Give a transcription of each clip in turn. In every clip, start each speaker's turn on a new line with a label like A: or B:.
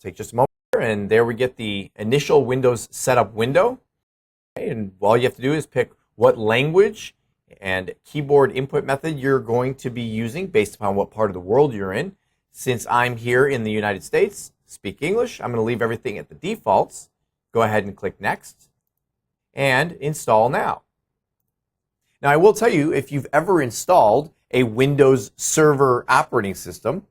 A: take just a moment here, and there we get the initial Windows setup window. Okay, and all you have to do is pick what language and keyboard input method you're going to be using based upon what part of the world you're in. Since I'm here in the United States, speak English, I'm going to leave everything at the defaults. Go ahead and click Next and Install Now. Now, I will tell you, if you've ever installed a Windows Server operating system,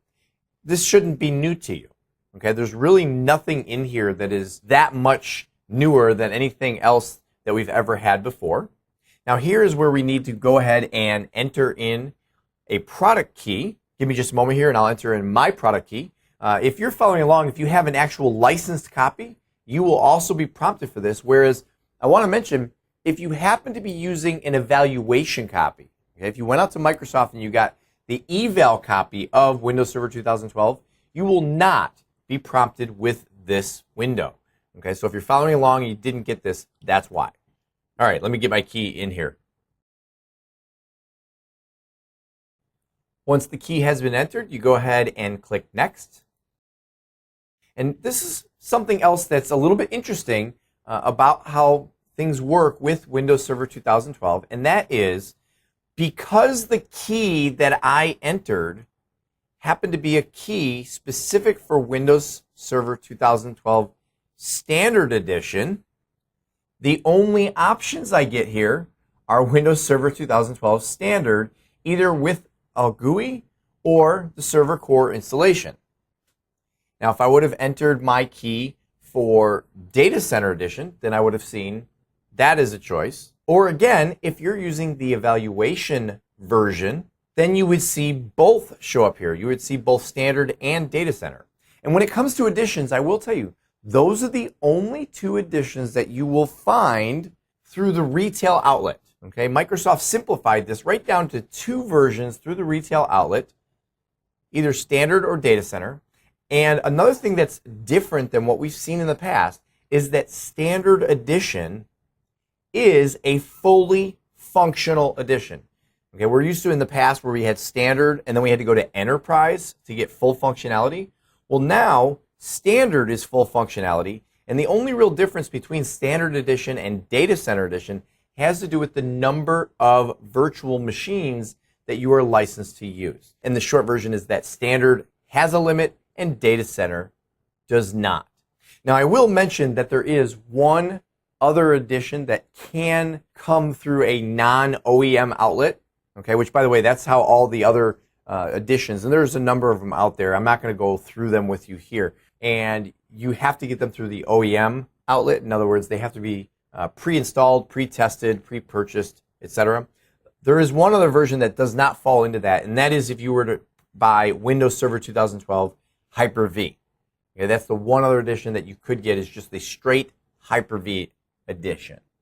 A: this shouldn't be new to you. Okay, there's really nothing in here that is that much newer than anything else that we've ever had before. Now, here is where we need to go ahead and enter in a product key. Give me just a moment here and I'll enter in my product key. If you're following along, if you have an actual licensed copy, you will also be prompted for this. Whereas I want to mention, if you happen to be using an evaluation copy, okay, if you went out to Microsoft and you got the eval copy of Windows Server 2012, you will not be prompted with this window. Okay, so if you're following along and you didn't get this, that's why. All right, let me get my key in here. Once the key has been entered, you go ahead and click Next. And this is something else that's a little bit interesting about how things work with Windows Server 2012, and that is because the key that I entered happened to be a key specific for Windows Server 2012 Standard Edition, the only options I get here are Windows Server 2012 Standard, either with a GUI or the Server Core installation. Now, if I would have entered my key for Data Center Edition, then I would have seen that as a choice. Or again, if you're using the evaluation version, then you would see both show up here. You would see both Standard and Data Center. And when it comes to editions, I will tell you, those are the only two editions that you will find through the retail outlet. Okay, Microsoft simplified this right down to two versions through the retail outlet, either Standard or Data Center. And another thing that's different than what we've seen in the past is that Standard Edition is a fully functional edition. Okay, we're used to in the past where we had Standard and then we had to go to Enterprise to get full functionality. Well, now Standard is full functionality, and the only real difference between Standard Edition and Data Center Edition has to do with the number of virtual machines that you are licensed to use. And the short version is that Standard has a limit and Data Center does not. Now, I will mention that there is one other edition that can come through a non-OEM outlet, okay, which, by the way, that's how all the other editions, and there's a number of them out there. I'm not going to go through them with you here. And you have to get them through the OEM outlet. In other words, they have to be pre-installed, pre-tested, pre-purchased, etc. There is one other version that does not fall into that, and that is if you were to buy Windows Server 2012 Hyper-V. Okay, that's the one other edition that you could get, is just the straight Hyper-V edition.